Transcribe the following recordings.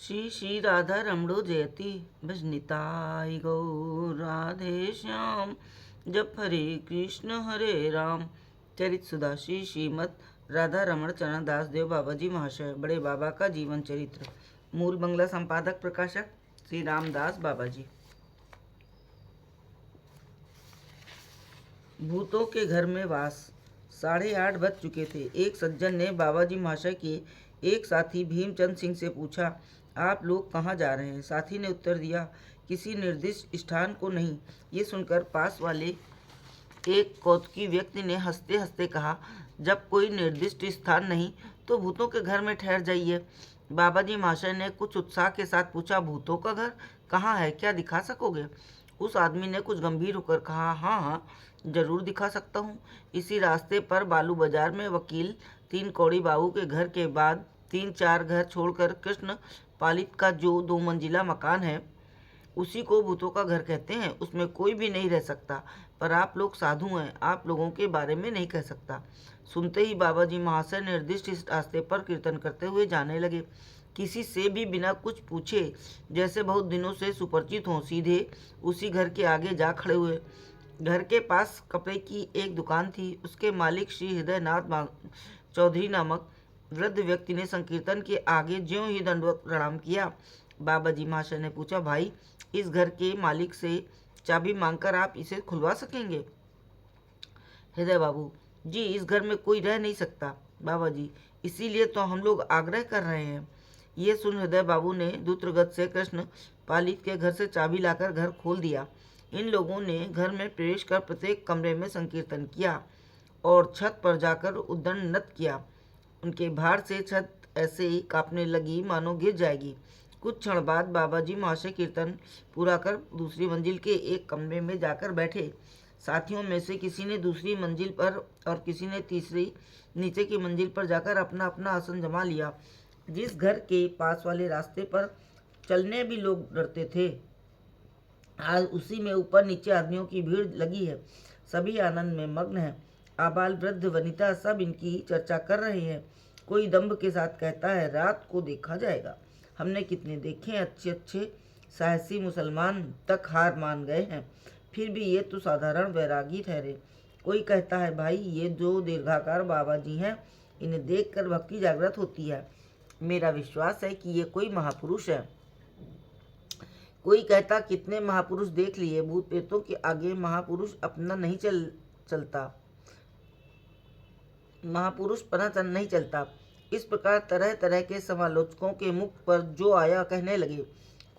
श्री श्री राधा रमणो जयति भजनिताय गौर राधे श्याम। जप हरे राम। चरित सुधा श्री श्रीमद राधा रमण चरण दास देव बाबा जी महाशय, बड़े बाबा का जीवन चरित्र। मूल बंगला संपादक प्रकाशक श्री रामदास बाबा जी। भूतों के घर में वास। 8:30 बज चुके थे। एक सज्जन ने बाबा जी महाशय के एक साथी भीमचंद सिंह से पूछा, आप लोग कहाँ जा रहे हैं? साथी ने उत्तर दिया, किसी निर्दिष्ट स्थान को नहीं। ये सुनकर पास वाले एक कौतुकी व्यक्ति ने हंसते हंसते कहा, जब कोई निर्दिष्ट स्थान नहीं तो भूतों के घर में ठहर जाइए। बाबा जी महाशय ने कुछ उत्साह के साथ पूछा, भूतों का घर कहाँ है, क्या दिखा सकोगे? उस आदमी ने कुछ गंभीर होकर कहा, हाँ हाँ जरूर दिखा सकता हूँ। इसी रास्ते पर बालू बाजार में वकील 3 कौड़ी बाबू के घर के बाद 3-4 घर छोड़कर कृष्ण पालित का जो 2 मंजिला मकान है, उसी को भूतों का घर कहते हैं। उसमें कोई भी नहीं रह सकता, पर आप लोग साधु हैं, आप लोगों के बारे में नहीं कह सकता। सुनते ही बाबा जी महाशय निर्दिष्ट इस रास्ते पर कीर्तन करते हुए जाने लगे। किसी से भी बिना कुछ पूछे, जैसे बहुत दिनों से सुपरिचित हों, सीधे उसी घर के आगे जा खड़े हुए। घर के पास कपड़े की एक दुकान थी। उसके मालिक श्री हृदयनाथ चौधरी नामक वृद्ध व्यक्ति ने संकीर्तन के आगे ज्यों ही दंडवत प्रणाम किया। बाबा जी महाशय ने पूछा, भाई इस घर के मालिक से चाबी मांगकर आप इसे खुलवा सकेंगे? हृदय बाबू, जी इस घर में कोई रह नहीं सकता। बाबा जी, इसीलिए तो हम लोग आग्रह कर रहे हैं। ये सुन हृदय बाबू ने द्रुतगति से कृष्ण पालित के घर से चाबी लाकर घर खोल दिया। इन लोगों ने घर में प्रवेश कर प्रत्येक कमरे में संकीर्तन किया और छत पर जाकर उद्दंड नृत्य किया। उनके भार से छत ऐसे ही कांपने लगी मानो गिर जाएगी। कुछ क्षण बाद बाबा जी महाशय कीर्तन पूरा कर दूसरी मंजिल के एक कमरे में जाकर बैठे। साथियों में से किसी ने दूसरी मंजिल पर और किसी ने तीसरी नीचे की मंजिल पर जाकर अपना अपना आसन जमा लिया। जिस घर के पास वाले रास्ते पर चलने भी लोग डरते थे, आज उसी में ऊपर नीचे आदमियों की भीड़ लगी है। सभी आनंद में मग्न हैं। आबाल वृद्ध वनिता सब इनकी चर्चा कर रहे हैं। कोई दंभ के साथ कहता है, रात को देखा जाएगा। हमने कितने देखे, अच्छे अच्छे साहसी मुसलमान तक हार मान गए हैं, फिर भी ये तो साधारण वैरागी ठहरे। कोई कहता है, भाई ये जो दीर्घाकार बाबा जी हैं, इन्हें देखकर भक्ति जागृत होती है। मेरा विश्वास है कि ये कोई महापुरुष है। कोई कहता, कितने महापुरुष देख लिए, भूत प्रेतों के आगे महापुरुष अपना नहीं चलता, महापुरुष पना नहीं चलता। इस प्रकार तरह तरह के समालोचकों के मुख पर जो आया कहने लगे।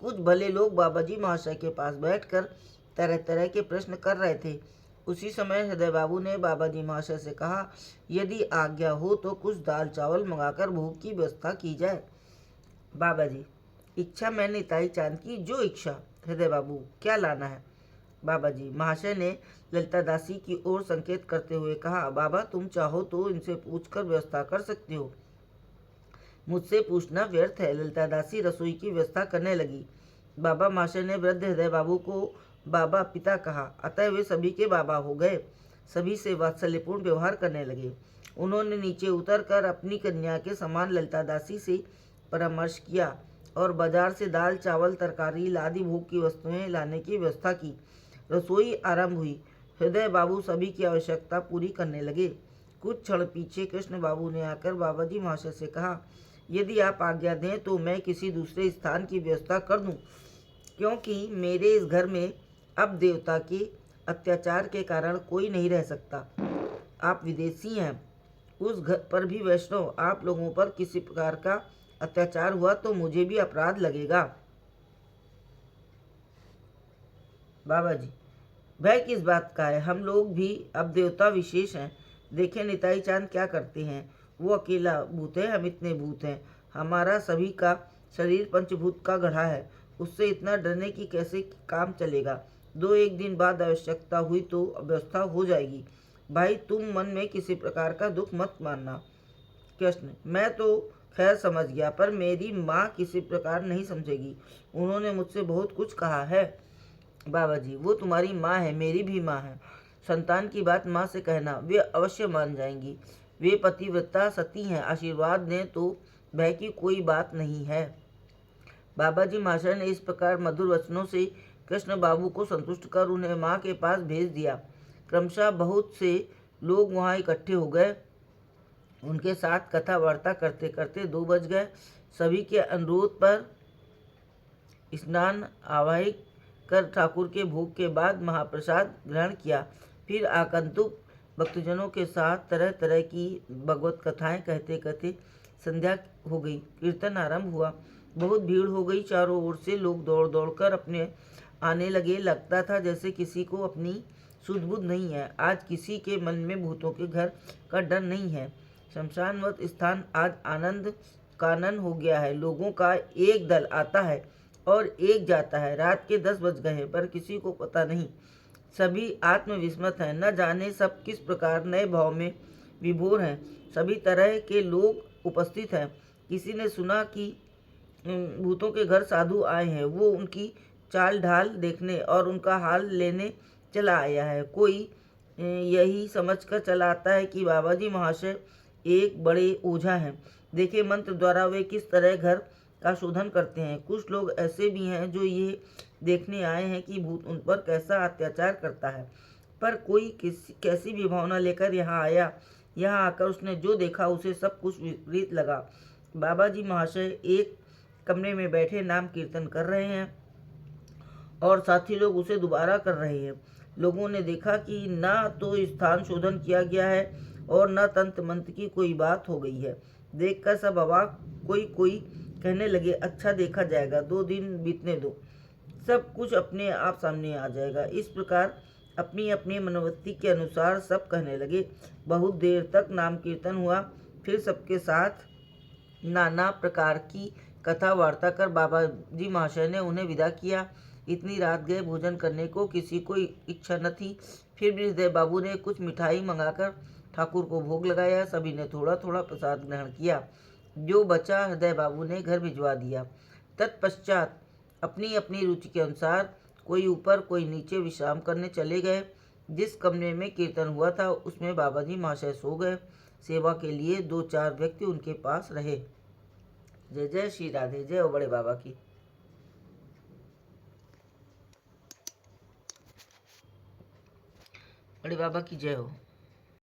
कुछ भले लोग बाबा जी महाशय के पास बैठकर तरह तरह के प्रश्न कर रहे थे। उसी समय हृदय बाबू ने बाबा जी महाशय से कहा, यदि आज्ञा हो तो कुछ दाल चावल मंगाकर भोग की व्यवस्था की जाए। बाबा जी, इच्छा मैंने ताई चांद की जो इच्छा। हृदय बाबू, क्या लाना है? बाबा जी महाशय ने ललिता दासी की ओर संकेत करते हुए कहा, बाबा तुम चाहो तो इनसे पूछकर व्यवस्था कर सकते हो, मुझसे पूछना व्यर्थ है। ललिता दासी रसोई की व्यवस्था करने लगी। बाबा महाशय ने वृद्ध हृदय बाबू को बाबा पिता कहा, अतः वे सभी के बाबा हो गए। सभी से वात्सल्यपूर्ण व्यवहार करने लगे। उन्होंने नीचे उतरकर अपनी कन्या के समान ललिता दासी से परामर्श किया और बाजार से दाल चावल तरकारी लादी भोग की वस्तुएं लाने की व्यवस्था की। रसोई आरंभ हुई। हृदय बाबू सभी की आवश्यकता पूरी करने लगे। कुछ क्षण पीछे कृष्ण बाबू ने आकर बाबा जी महाशय से कहा, यदि आप आज्ञा दें तो मैं किसी दूसरे स्थान की व्यवस्था कर दूं, क्योंकि मेरे इस घर में अब देवता के अत्याचार के कारण कोई नहीं रह सकता। आप विदेशी हैं, उस घर पर भी वैष्णव, आप लोगों पर किसी प्रकार का अत्याचार हुआ तो मुझे भी अपराध लगेगा। बाबा जी, भय किस बात का है, हम लोग भी अब देवता विशेष हैं। देखें निताई चांद क्या करते हैं, वो अकेला भूत है, हम इतने भूत हैं। हमारा सभी का शरीर पंचभूत का गढ़ा है, उससे इतना डरने की कैसे काम चलेगा? 2-1 दिन बाद आवश्यकता हुई तो व्यवस्था हो जाएगी। भाई तुम मन में किसी प्रकार का दुख मत मानना। कृष्ण, मैं तो खैर समझ गया, पर मेरी माँ किसी प्रकार नहीं समझेगी। उन्होंने मुझसे बहुत कुछ कहा है। बाबा जी, वो तुम्हारी माँ है, मेरी भी माँ है। संतान की बात माँ से कहना, वे अवश्य मान जाएंगी। वे पतिव्रता सती हैं, आशीर्वाद दें तो भय की कोई बात नहीं है। बाबा जी महाशय ने इस प्रकार मधुर वचनों से कृष्ण बाबू को संतुष्ट कर उन्हें माँ के पास भेज दिया। क्रमशः बहुत से लोग वहाँ इकट्ठे हो गए। उनके साथ कथा वार्ता करते करते 2 बज गए। सभी के अनुरोध पर स्नान आवाहिक कर ठाकुर के भोग के बाद महाप्रसाद ग्रहण किया। फिर आगंतुक भक्तजनों के साथ तरह तरह की भगवत कथाएं कहते कहते संध्या हो गई। कीर्तन आरंभ हुआ। बहुत भीड़ हो गई। चारों ओर से लोग दौड़ दौड़ कर अपने आने लगे। लगता था जैसे किसी को अपनी सुध बुध नहीं है। आज किसी के मन में भूतों के घर का डर नहीं है। शमशानवत स्थान आज आनंद कानन हो गया है। लोगों का एक दल आता है और एक जाता है। रात के 10 बज गए हैं पर किसी को पता नहीं। सभी आत्मविस्मृत हैं। न जाने सब किस प्रकार नए भाव में विभोर हैं। सभी तरह के लोग उपस्थित हैं। किसी ने सुना कि भूतों के घर साधु आए हैं। वो उनकी चाल ढाल देखने और उनका हाल लेने चला आया है। कोई यही समझकर चला आता है कि बाबा जी महाशय एक बड़े ओझा हैं। देखे मंत्र द्वारा वे किस तरह घर का शोधन करते हैं। कुछ लोग ऐसे भी हैं जो ये देखने आए हैं कि भूत उन पर कैसा अत्याचार करता है। पर कोई कैसी भी भावना लेकर यहाँ आया। यहाँ आकर उसने जो देखा उसे सब कुछ विपरीत लगा। बाबा जी महाशय एक कमरे में बैठे नाम कीर्तन कर रहे हैं और साथी लोग उसे दोबारा कर रहे हैं। लोगों ने देखा कि ना तो स्थान शोधन किया गया है और न तंत्र मंत्र की कोई बात हो गई है। देखकर सब अवाक। कोई कोई कहने लगे, अच्छा देखा जाएगा, 2 दिन बीतने दो, सब कुछ अपने आप सामने आ जाएगा। इस प्रकार अपनी अपनी मनोवृत्ति के अनुसार सब कहने लगे। बहुत देर तक नाम कीर्तन हुआ। फिर सबके साथ नाना प्रकार की कथा वार्ता कर बाबा जी महाशय ने उन्हें विदा किया। इतनी रात गए भोजन करने को किसी को इच्छा न थी। फिर भी हृदय बाबू ने कुछ मिठाई मंगाकर ठाकुर को भोग लगाया। सभी ने थोड़ा थोड़ा प्रसाद ग्रहण किया। जो बचा हृदय बाबू ने घर भिजवा दिया। तत्पश्चात अपनी अपनी रुचि के अनुसार कोई ऊपर कोई नीचे विश्राम करने चले गए। जिस कमरे में कीर्तन हुआ था उसमें बाबा जी महाशय सो गए। सेवा के लिए 2-4 व्यक्ति उनके पास रहे। जय जय श्री राधे। जय हो बड़े बाबा की। बड़े बाबा की जय हो।